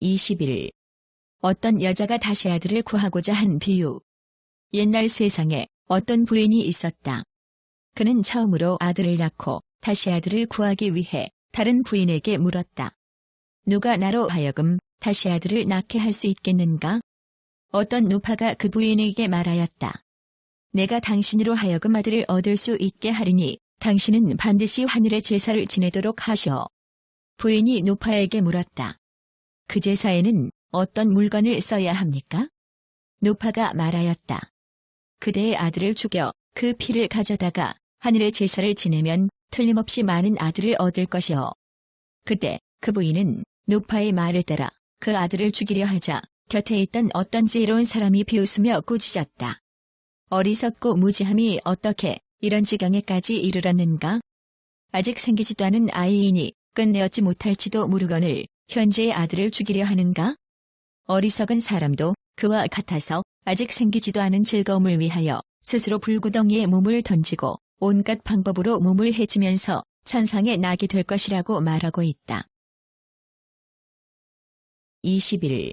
21. 어떤 여자가 다시 아들을 구하고자 한 비유. 옛날 세상에 어떤 부인이 있었다. 그는 처음으로 아들을 낳고 다시 아들을 구하기 위해 다른 부인에게 물었다. 누가 나로 하여금 다시 아들을 낳게 할 수 있겠는가? 어떤 누파가 그 부인에게 말하였다. 내가 당신으로 하여금 아들을 얻을 수 있게 하리니 당신은 반드시 하늘의 제사를 지내도록 하시오. 부인이 누파에게 물었다. 그 제사에는 어떤 물건을 써야 합니까? 누파가 말하였다. 그대의 아들을 죽여 그 피를 가져다가 하늘의 제사를 지내면 틀림없이 많은 아들을 얻을 것이오. 그때 그 부인은 누파의 말을 따라 그 아들을 죽이려 하자 곁에 있던 어떤 지혜로운 사람이 비웃으며 꾸짖었다. 어리석고 무지함이 어떻게 이런 지경에까지 이르렀는가? 아직 생기지도 않은 아이이니 끝내었지 못할지도 모르거늘 현재의 아들을 죽이려 하는가? 어리석은 사람도 그와 같아서 아직 생기지도 않은 즐거움을 위하여 스스로 불구덩이에 몸을 던지고 온갖 방법으로 몸을 해치면서 천상에 나게 될 것이라고 말하고 있다. 21.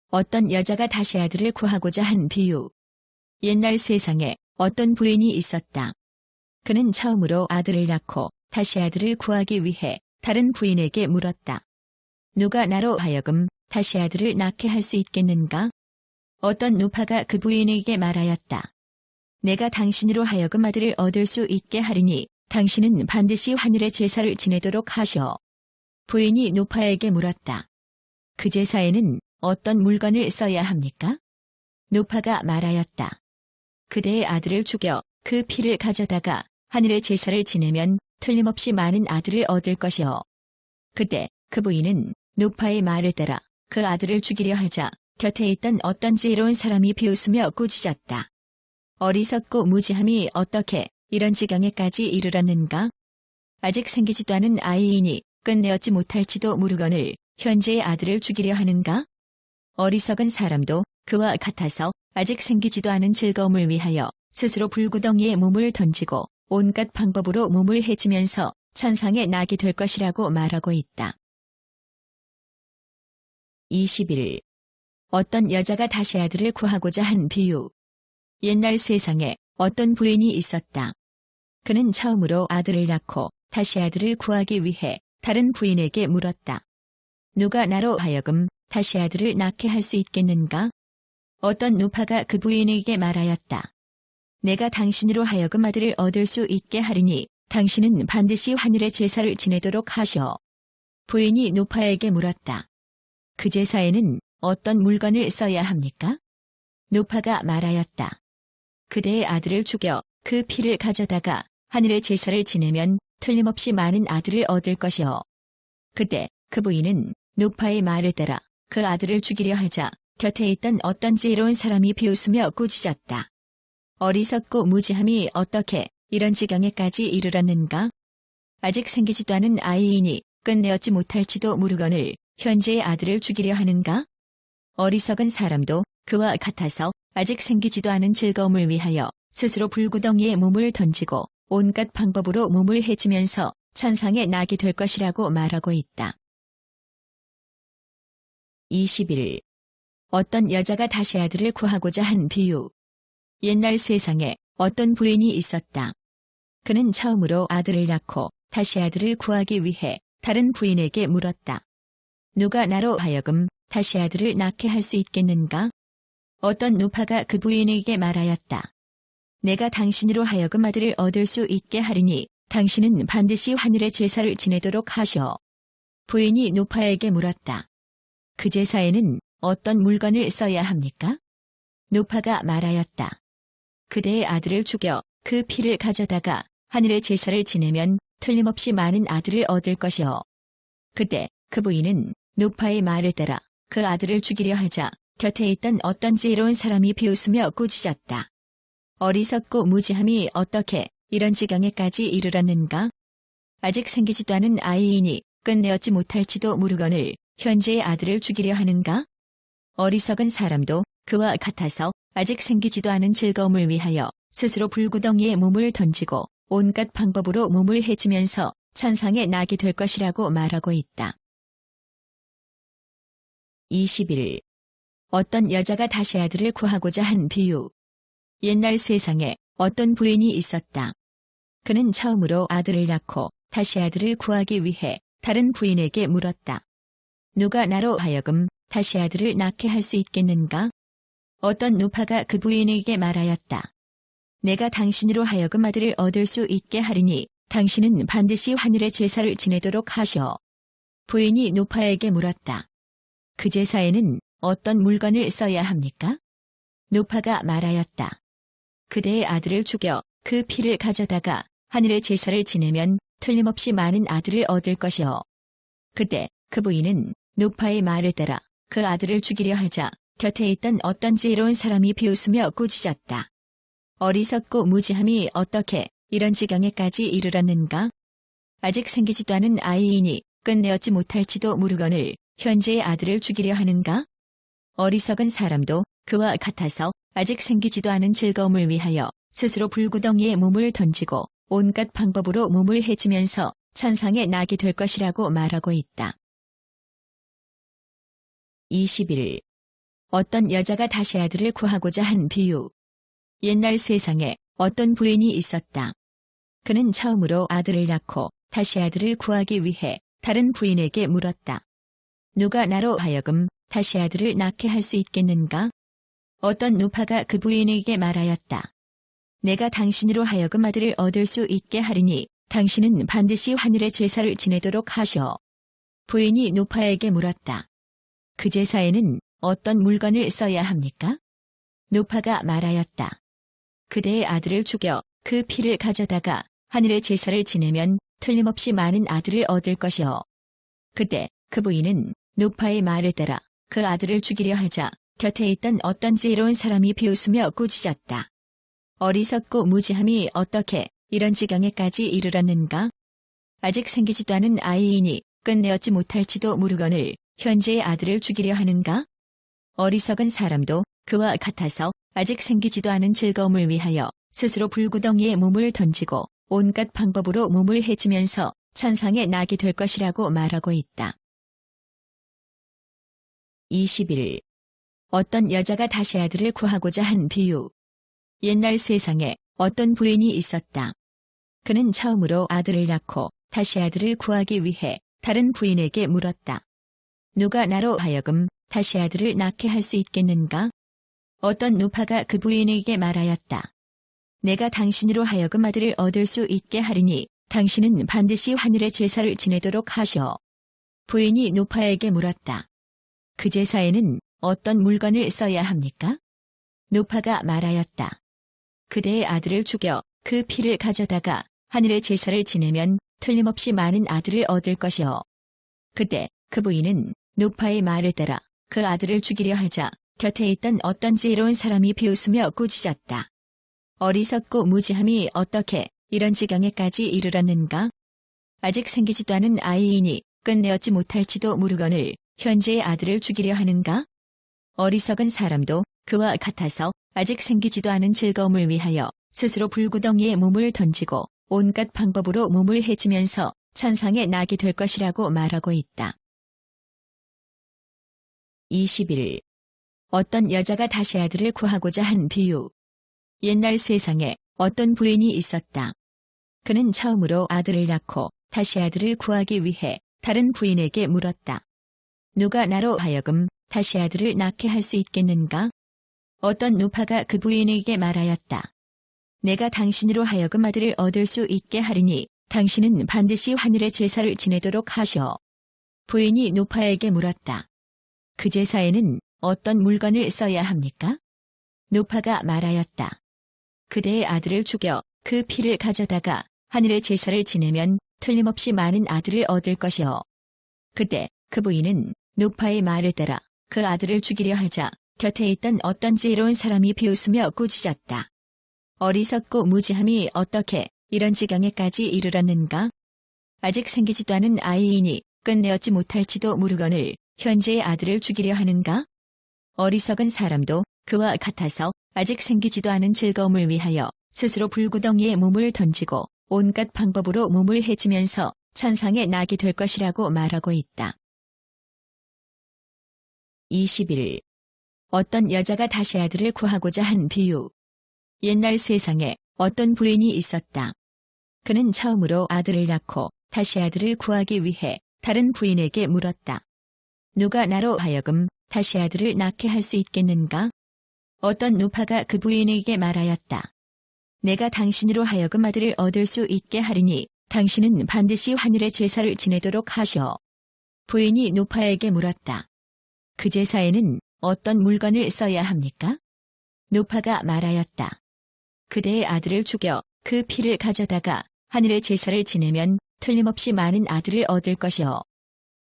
어떤 여자가 다시 아들을 구하고자 한 비유. 옛날 세상에 어떤 부인이 있었다. 그는 처음으로 아들을 낳고 다시 아들을 구하기 위해 다른 부인에게 물었다. 누가 나로 하여금 다시 아들을 낳게 할 수 있겠는가? 어떤 누파가 그 부인에게 말하였다. 내가 당신으로 하여금 아들을 얻을 수 있게 하리니 당신은 반드시 하늘의 제사를 지내도록 하시오. 부인이 누파에게 물었다. 그 제사에는 어떤 물건을 써야 합니까? 누파가 말하였다. 그대의 아들을 죽여 그 피를 가져다가 하늘의 제사를 지내면 틀림없이 많은 아들을 얻을 것이오. 그때 그 부인은 누파의 말을 따라 그 아들을 죽이려 하자 곁에 있던 어떤 지혜로운 사람이 비웃으며 꾸짖었다. 어리석고 무지함이 어떻게 이런 지경에까지 이르렀는가? 아직 생기지도 않은 아이이니 끝내었지 못할지도 모르거늘 현재의 아들을 죽이려 하는가? 어리석은 사람도 그와 같아서 아직 생기지도 않은 즐거움을 위하여 스스로 불구덩이에 몸을 던지고 온갖 방법으로 몸을 해치면서 천상에 나게 될 것이라고 말하고 있다. 21. 어떤 여자가 다시 아들을 구하고자 한 비유. 옛날 세상에 어떤 부인이 있었다. 그는 처음으로 아들을 낳고 다시 아들을 구하기 위해 다른 부인에게 물었다. 누가 나로 하여금 다시 아들을 낳게 할 수 있겠는가? 어떤 누파가 그 부인에게 말하였다. 내가 당신으로 하여금 아들을 얻을 수 있게 하리니 당신은 반드시 하늘의 제사를 지내도록 하시오. 부인이 누파에게 물었다. 그 제사에는 어떤 물건을 써야 합니까? 누파가 말하였다. 그대의 아들을 죽여 그 피를 가져다가 하늘의 제사를 지내면 틀림없이 많은 아들을 얻을 것이오. 그때 그 부인은 누파의 말을 따라 그 아들을 죽이려 하자 곁에 있던 어떤 지혜로운 사람이 비웃으며 꾸짖었다. 어리석고 무지함이 어떻게 이런 지경에까지 이르렀는가? 아직 생기지도 않은 아이이니 끝내었지 못할지도 모르거늘 현재의 아들을 죽이려 하는가? 어리석은 사람도 그와 같아서 아직 생기지도 않은 즐거움을 위하여 스스로 불구덩이에 몸을 던지고 온갖 방법으로 몸을 해치면서 천상에 나게 될 것이라고 말하고 있다. 21. 어떤 여자가 다시 아들을 구하고자 한 비유. 옛날 세상에 어떤 부인이 있었다. 그는 처음으로 아들을 낳고 다시 아들을 구하기 위해 다른 부인에게 물었다. 누가 나로 하여금 다시 아들을 낳게 할 수 있겠는가? 어떤 누파가 그 부인에게 말하였다. 내가 당신으로 하여금 아들을 얻을 수 있게 하리니 당신은 반드시 하늘의 제사를 지내도록 하시오. 부인이 누파에게 물었다. 그 제사에는 어떤 물건을 써야 합니까? 누파가 말하였다. 그대의 아들을 죽여 그 피를 가져다가 하늘의 제사를 지내면 틀림없이 많은 아들을 얻을 것이오. 그때 그 부인은 누파의 말을 따라 그 아들을 죽이려 하자 곁에 있던 어떤 지혜로운 사람이 비웃으며 꾸짖었다. 어리석고 무지함이 어떻게 이런 지경에까지 이르렀는가? 아직 생기지도 않은 아이이니 끝내었지 못할지도 모르거늘 현재의 아들을 죽이려 하는가? 어리석은 사람도 그와 같아서 아직 생기지도 않은 즐거움을 위하여 스스로 불구덩이에 몸을 던지고 온갖 방법으로 몸을 해치면서 천상에 나게 될 것이라고 말하고 있다. 20일. 어떤 여자가 다시 아들을 구하고자 한 비유. 옛날 세상에 어떤 부인이 있었다. 그는 처음으로 아들을 낳고 다시 아들을 구하기 위해 다른 부인에게 물었다. 누가 나로 하여금 다시 아들을 낳게 할 수 있겠는가? 어떤 누파가 그 부인에게 말하였다. 내가 당신으로 하여금 아들을 얻을 수 있게 하리니 당신은 반드시 하늘의 제사를 지내도록 하시오. 부인이 누파에게 물었다. 그 제사에는 어떤 물건을 써야 합니까? 누파가 말하였다. 그대의 아들을 죽여 그 피를 가져다가 하늘의 제사를 지내면 틀림없이 많은 아들을 얻을 것이오. 그때 그 부인은 누파의 말을 따라 그 아들을 죽이려 하자 곁에 있던 어떤 지혜로운 사람이 비웃으며 꾸짖었다. 어리석고 무지함이 어떻게 이런 지경에까지 이르렀는가? 아직 생기지도 않은 아이이니 끝내었지 못할지도 모르거늘 현재의 아들을 죽이려 하는가? 어리석은 사람도 그와 같아서 아직 생기지도 않은 즐거움을 위하여 스스로 불구덩이에 몸을 던지고 온갖 방법으로 몸을 해치면서 천상에 나게 될 것이라고 말하고 있다. 21일. 어떤 여자가 다시 아들을 구하고자 한 비유. 옛날 세상에 어떤 부인이 있었다. 그는 처음으로 아들을 낳고 다시 아들을 구하기 위해 다른 부인에게 물었다. 누가 나로 하여금 다시 아들을 낳게 할 수 있겠는가? 어떤 누파가 그 부인에게 말하였다. 내가 당신으로 하여금 아들을 얻을 수 있게 하리니 당신은 반드시 하늘의 제사를 지내도록 하시오. 부인이 누파에게 물었다. 그 제사에는 어떤 물건을 써야 합니까? 누파가 말하였다. 그대의 아들을 죽여 그 피를 가져다가 하늘의 제사를 지내면 틀림없이 많은 아들을 얻을 것이오. 그때 그 부인은 누파의 말을 따라 그 아들을 죽이려 하자 곁에 있던 어떤 지혜로운 사람이 비웃으며 꾸짖었다. 어리석고 무지함이 어떻게 이런 지경에까지 이르렀는가? 아직 생기지도 않은 아이이니 끝내었지 못할지도 모르거늘 현재의 아들을 죽이려 하는가? 어리석은 사람도 그와 같아서 아직 생기지도 않은 즐거움을 위하여 스스로 불구덩이에 몸을 던지고 온갖 방법으로 몸을 해치면서 천상에 나게 될 것이라고 말하고 있다. 21일. 어떤 여자가 다시 아들을 구하고자 한 비유. 옛날 세상에 어떤 부인이 있었다. 그는 처음으로 아들을 낳고 다시 아들을 구하기 위해 다른 부인에게 물었다. 누가 나로 하여금 다시 아들을 낳게 할 수 있겠는가? 어떤 누파가 그 부인에게 말하였다. 내가 당신으로 하여금 아들을 얻을 수 있게 하리니 당신은 반드시 하늘의 제사를 지내도록 하시오. 부인이 누파에게 물었다. 그 제사에는 어떤 물건을 써야 합니까? 누파가 말하였다. 그대의 아들을 죽여 그 피를 가져다가 하늘의 제사를 지내면 틀림없이 많은 아들을 얻을 것이오. 그때 그 부인은 누파의 말을 따라 그 아들을 죽이려 하자 곁에 있던 어떤 지혜로운 사람이 비웃으며 꾸짖었다. 어리석고 무지함이 어떻게 이런 지경에까지 이르렀는가? 아직 생기지도 않은 아이이니 끝내었지 못할지도 모르거늘 현재의 아들을 죽이려 하는가? 어리석은 사람도 그와 같아서 아직 생기지도 않은 즐거움을 위하여 스스로 불구덩이에 몸을 던지고 온갖 방법으로 몸을 해치면서 천상에 나게 될 것이라고 말하고 있다. 21일. 어떤 여자가 다시 아들을 구하고자 한 비유. 옛날 세상에 어떤 부인이 있었다. 그는 처음으로 아들을 낳고 다시 아들을 구하기 위해 다른 부인에게 물었다. 누가 나로 하여금 다시 아들을 낳게 할 수 있겠는가? 어떤 누파가 그 부인에게 말하였다. 내가 당신으로 하여금 아들을 얻을 수 있게 하리니 당신은 반드시 하늘의 제사를 지내도록 하시오. 부인이 누파에게 물었다. 그 제사에는 어떤 물건을 써야 합니까? 누파가 말하였다. 그대의 아들을 죽여 그 피를 가져다가 하늘의 제사를 지내면 틀림없이 많은 아들을 얻을 것이오. 그때 그 부인은 누파의 말을 따라 그 아들을 죽이려 하자 곁에 있던 어떤 지혜로운 사람이 비웃으며 꾸짖었다. 어리석고 무지함이 어떻게 이런 지경에까지 이르렀는가? 아직 생기지도 않은 아이이니 끝내었지 못할지도 모르거늘 현재의 아들을 죽이려 하는가? 어리석은 사람도 그와 같아서 아직 생기지도 않은 즐거움을 위하여 스스로 불구덩이에 몸을 던지고 온갖 방법으로 몸을 해치면서 천상에 나게 될 것이라고 말하고 있다. 20일. 어떤 여자가 다시 아들을 구하고자 한 비유. 옛날 세상에 어떤 부인이 있었다. 그는 처음으로 아들을 낳고 다시 아들을 구하기 위해 다른 부인에게 물었다. 누가 나로 하여금 다시 아들을 낳게 할 수 있겠는가? 어떤 누파가 그 부인에게 말하였다. 내가 당신으로 하여금 아들을 얻을 수 있게 하리니 당신은 반드시 하늘의 제사를 지내도록 하시오. 부인이 누파에게 물었다. 그 제사에는 어떤 물건을 써야 합니까? 누파가 말하였다. 그대의 아들을 죽여 그 피를 가져다가 하늘의 제사를 지내면 틀림없이 많은 아들을 얻을 것이오.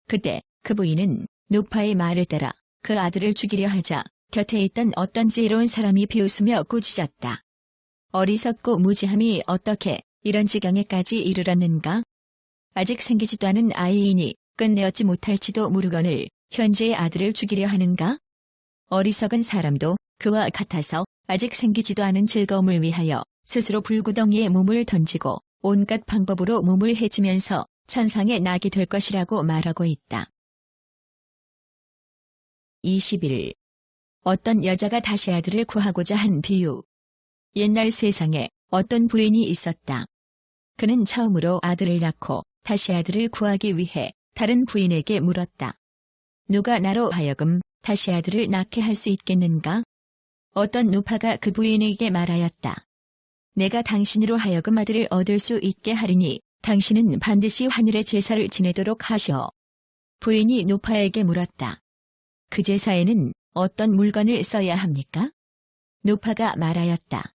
그때 그 부인은 누파의 말을 따라 그 아들을 죽이려 하자 곁에 있던 어떤 지혜로운 사람이 비웃으며 꾸짖었다. 어리석고 무지함이 어떻게 이런 지경에까지 이르렀는가? 아직 생기지도 않은 아이이니 끝내었지 못할지도 모르거늘 현재의 아들을 죽이려 하는가? 어리석은 사람도 그와 같아서 아직 생기지도 않은 즐거움을 위하여 스스로 불구덩이에 몸을 던지고 온갖 방법으로 몸을 해치면서 천상에 나게 될 것이라고 말하고 있다. 21일. 어떤 여자가 다시 아들을 구하고자 한 비유. 옛날 세상에 어떤 부인이 있었다. 그는 처음으로 아들을 낳고 다시 아들을 구하기 위해 다른 부인에게 물었다. 누가 나로 하여금 다시 아들을 낳게 할 수 있겠는가? 어떤 누파가 그 부인에게 말하였다. 내가 당신으로 하여금 아들을 얻을 수 있게 하리니 당신은 반드시 하늘의 제사를 지내도록 하시오. 부인이 누파에게 물었다. 그 제사에는 어떤 물건을 써야 합니까? 누파가 말하였다.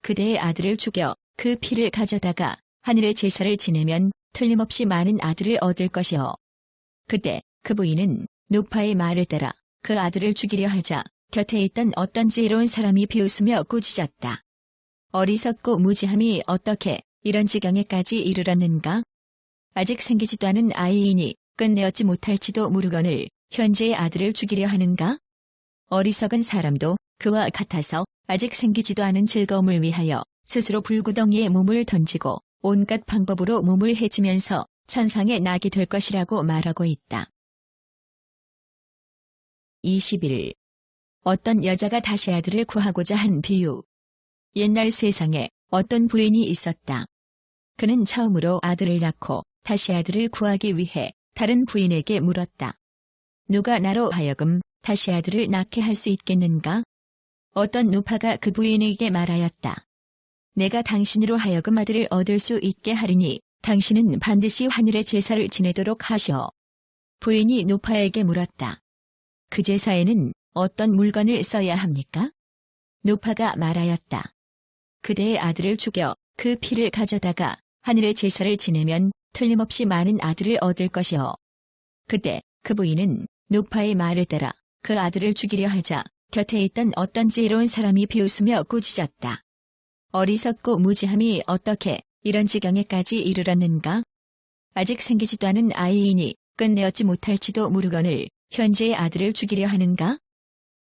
그대의 아들을 죽여 그 피를 가져다가 하늘의 제사를 지내면 틀림없이 많은 아들을 얻을 것이오. 그때 그 부인은 누파의 말을 따라 그 아들을 죽이려 하자 곁에 있던 어떤 지혜로운 사람이 비웃으며 꾸짖었다. 어리석고 무지함이 어떻게 이런 지경에까지 이르렀는가? 아직 생기지도 않은 아이이니 끝내었지 못할지도 모르거늘 현재의 아들을 죽이려 하는가? 어리석은 사람도 그와 같아서 아직 생기지도 않은 즐거움을 위하여 스스로 불구덩이에 몸을 던지고 온갖 방법으로 몸을 해치면서 천상에 나게 될 것이라고 말하고 있다. 21일. 어떤 여자가 다시 아들을 구하고자 한 비유. 옛날 세상에 어떤 부인이 있었다. 그는 처음으로 아들을 낳고 다시 아들을 구하기 위해 다른 부인에게 물었다. 누가 나로 하여금 다시 아들을 낳게 할 수 있겠는가? 어떤 누파가 그 부인에게 말하였다. 내가 당신으로 하여금 아들을 얻을 수 있게 하리니 당신은 반드시 하늘의 제사를 지내도록 하시오. 부인이 누파에게 물었다. 그 제사에는 어떤 물건을 써야 합니까? 누파가 말하였다. 그대의 아들을 죽여 그 피를 가져다가 하늘의 제사를 지내면 틀림없이 많은 아들을 얻을 것이오. 그때 그 부인은 누파의 말을 따라 그 아들을 죽이려 하자 곁에 있던 어떤 지혜로운 사람이 비웃으며 꾸짖었다. 어리석고 무지함이 어떻게 이런 지경에까지 이르렀는가? 아직 생기지도 않은 아이이니 끝내었지 못할지도 모르거늘 현재의 아들을 죽이려 하는가?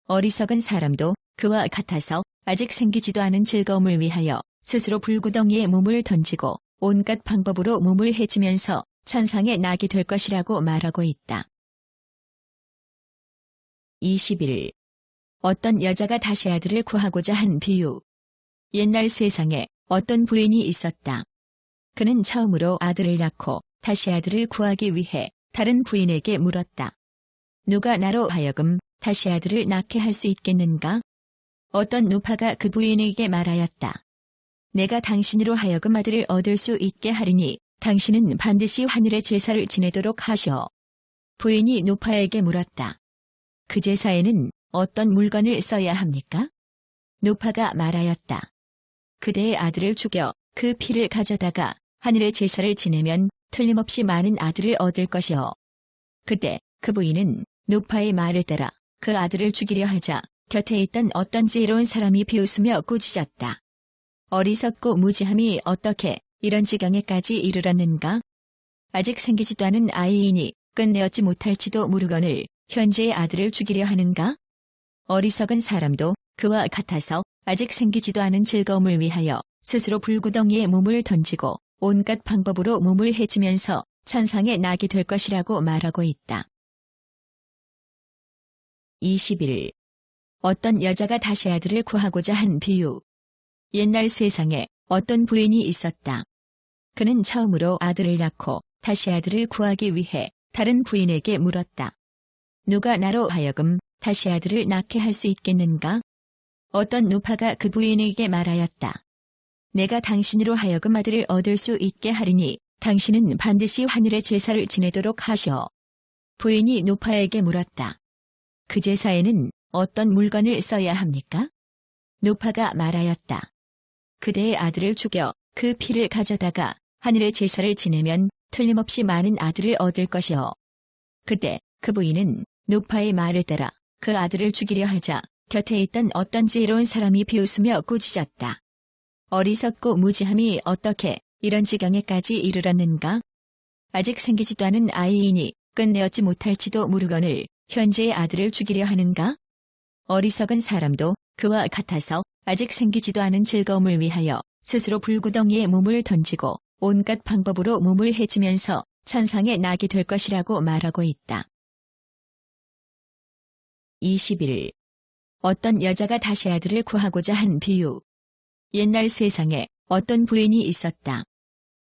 어리석은 사람도 그와 같아서 아직 생기지도 않은 즐거움을 위하여 스스로 불구덩이에 몸을 던지고 온갖 방법으로 몸을 해치면서 천상에 나게 될 것이라고 말하고 있다. 21일. 어떤 여자가 다시 아들을 구하고자 한 비유. 옛날 세상에 어떤 부인이 있었다. 그는 처음으로 아들을 낳고 다시 아들을 구하기 위해 다른 부인에게 물었다. 누가 나로 하여금 다시 아들을 낳게 할 수 있겠는가? 어떤 누파가 그 부인에게 말하였다. 내가 당신으로 하여금 아들을 얻을 수 있게 하리니 당신은 반드시 하늘의 제사를 지내도록 하시오. 부인이 누파에게 물었다. 그 제사에는 어떤 물건을 써야 합니까? 누파가 말하였다. 그대의 아들을 죽여 그 피를 가져다가 하늘의 제사를 지내면 틀림없이 많은 아들을 얻을 것이오. 그때 그 부인은 누파의 말을 따라 그 아들을 죽이려 하자 곁에 있던 어떤 지혜로운 사람이 비웃으며 꾸짖었다. 어리석고 무지함이 어떻게 이런 지경에까지 이르렀는가? 아직 생기지도 않은 아이이니 끝내었지 못할지도 모르거늘 현재의 아들을 죽이려 하는가? 어리석은 사람도 그와 같아서 아직 생기지도 않은 즐거움을 위하여 스스로 불구덩이에 몸을 던지고 온갖 방법으로 몸을 해치면서 천상에 나게 될 것이라고 말하고 있다. 20일. 어떤 여자가 다시 아들을 구하고자 한 비유. 옛날 세상에 어떤 부인이 있었다. 그는 처음으로 아들을 낳고 다시 아들을 구하기 위해 다른 부인에게 물었다. 누가 나로 하여금 다시 아들을 낳게 할 수 있겠는가? 어떤 누파가 그 부인에게 말하였다. 내가 당신으로 하여금 아들을 얻을 수 있게 하리니 당신은 반드시 하늘의 제사를 지내도록 하시오. 부인이 누파에게 물었다. 그 제사에는 어떤 물건을 써야 합니까? 누파가 말하였다. 그대의 아들을 죽여 그 피를 가져다가 하늘의 제사를 지내면 틀림없이 많은 아들을 얻을 것이오. 그때 그 부인은 누파의 말을 따라 그 아들을 죽이려 하자 곁에 있던 어떤 지혜로운 사람이 비웃으며 꾸짖었다. 어리석고 무지함이 어떻게 이런 지경에까지 이르렀는가? 아직 생기지도 않은 아이이니 끝내 얻지 못할지도 모르거늘 현재의 아들을 죽이려 하는가? 어리석은 사람도 그와 같아서 아직 생기지도 않은 즐거움을 위하여 스스로 불구덩이에 몸을 던지고 온갖 방법으로 몸을 해치면서 천상에 나게 될 것이라고 말하고 있다. 21일. 어떤 여자가 다시 아들을 구하고자 한 비유. 옛날 세상에 어떤 부인이 있었다.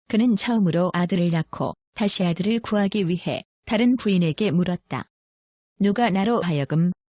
그는 처음으로 아들을 낳고 다시 아들을 구하기 위해 다른 부인에게 물었다. 누가 나로 하여금